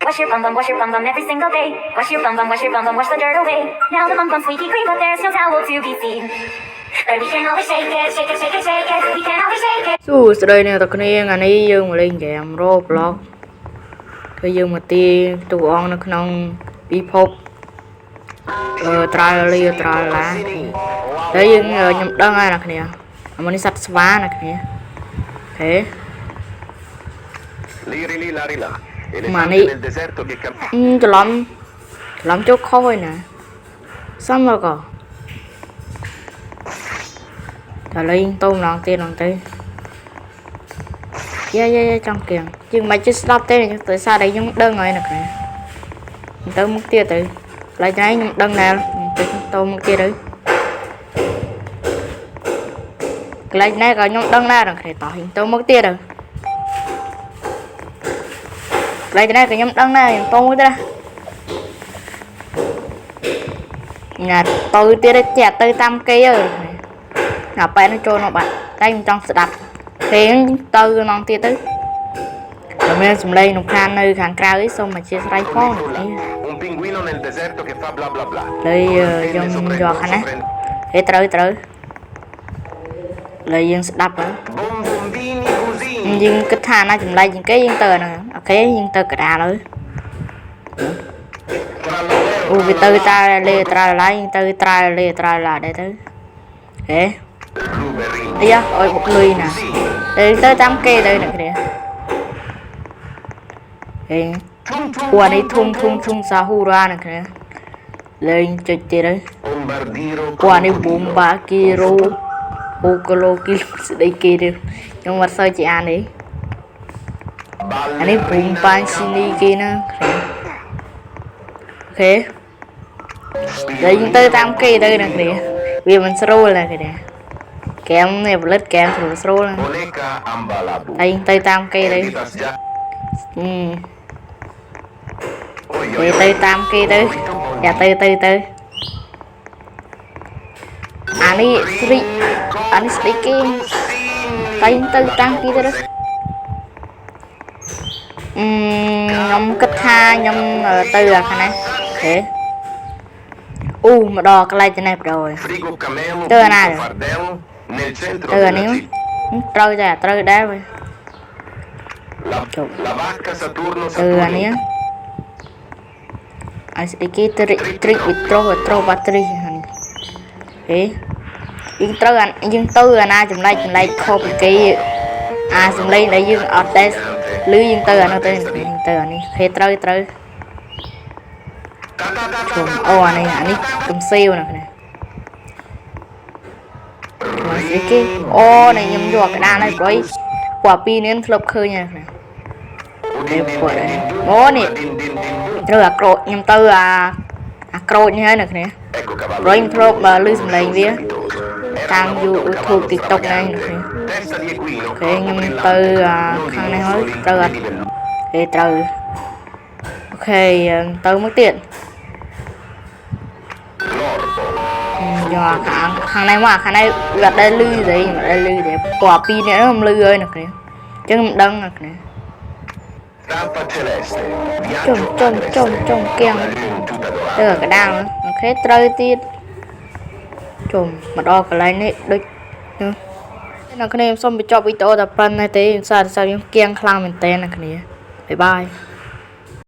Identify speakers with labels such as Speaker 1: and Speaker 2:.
Speaker 1: Wash your bum bum every single day. Wash your bum bum, wash the dirt away. Now the bum bum squeaky clean, but there's no towel to be seen. But we can always shake it, shake it, shake it, shake it. We can always shake it.
Speaker 2: ស្ដីនេះតគ្នាថ្ងៃនេះយើងមកលេងហ្គេម Roblox គឺយើងមកទាតួអង្គនៅក្នុងពិភពត្រាលាហើយយើងខ្ញុំដឹងហើយអ្នកគ្នាអានេះសត្វស្វាអ្នកគ្នាហេមកនេះច្រឡំចូលខុសហើយណាសំមកក៏តែលេងតូមឡងទៀតហ្នឹងទៅយាចង់គៀងជាងមិនជិះស្ដាប់ទេទៅសារតែខ្ញុំដឹងហើយណាគ្នាទៅមុខទៀតទៅកន្លែងនេះខ្ញុំដឹងដែរទៅតូមមុខទៀតទៅកន្លែងនេះក៏ខ្ញុំដឹងដែរណាគ្នាតោះទៅមុខទៀតទៅកន្លែងនេះក៏ខ្ញុំដឹងដែរខ្ញុំតូមមុខទៀតណាទៅទៀតចាក់ទៅតាមគេអើណាប៉ែនឹងចូលមកបាត់តែខ្ញុំចង់ស្ដាប់เพลงទៅនងទៀតទៅតែមានសំឡេងរំខាននៅខាងក្រៅអីសូមអធិស្ឋានផងនេះហើយយើងយកខាងណាគេត្រូវហើយយើងស្ដាប់ទៅយើងគិតថាណាចម្លែកជាងគេយើងទៅហ្នឹងអូខេយើងទៅកដាលហើយអូវាទៅតាលេត្រាឡាយើងទៅត្រាលេត្រាឡាដែរទៅហេអាយ៉ាអើយបុកលុយណាទៅតាមគេទៅអ្នកគ្នាហេពួកនេះធំសាហូរ៉ាអ្នកគ្នាលេងចុចទៀតទៅពួកនេះប៊ុំបាគីរ៉ូអូកូឡូគីស្ដីគេទៅខ្ញុំអត់សូវជាអានទេអានេះប៊ុំប៉ាស៊ីនីគេណាអូខេលេងទៅតាមគេទៅអ្នកគ្នាវាមិនស្រួលណាគ្នាแกมเนี่ยផលិតแกมស្រួលហ្នឹងហើយទៅតាមគេទៅទៅតាមគេទៅយ៉ាទៅអានេះស្រីគេទៅតាមគេទៅខ្ញុំគិតថាខ្ញុំទៅអាខាងណាហេអូមកដល់កន្លែងនេះប្រយទៅណាទៅអានេះត្រូវដែរវិញទៅអានេះអាស្អីគេទ្រិកវិត្រូបាត្រីនេះហេយើងទៅអាណាចម្លែកខុសពីគេអាសំឡេងដែលយើងអត់ដែរឮយើងទៅអានោះទៅអានេះហេត្រូវអូអានេះកំសៀវណាស្អីគេអូនេះខ្ញុំយកកដានហើយព្រោះពួកពីរនេះធ្លាប់ឃើញហ្នឹងទេពួកអូនេះត្រូវអាក្រូចខ្ញុំទៅអាក្រូចនេះហើយអ្នកនេះព្រោះខ្ញុំធ្លាប់ឮសំឡេងវាតាម YouTube TikTok ហ្នឹងអ្នកនេះអូខេខ្ញុំទៅខាងនេះហើយត្រូវអត់គេត្រូវអូខេទៅមួយទៀតយកខាងនេះមកខាងនេះវាអត់ដែលលឺទេព្រោះពីរនេះខ្ញុំលឺហើយអ្នកនេះអញ្ចឹងមិនដឹងអ្នកនេះចុំគៀងទៅកដាលអូខេត្រូវទៀតចុំមកដល់កន្លែងនេះដូចអ្នកគ្នាខ្ញុំសូមបញ្ចប់វីដេអូតែប៉ុណ្្នេះទេសារខ្ញុំគៀងខ្លាំងមែនតើអ្នកគ្នាបាយ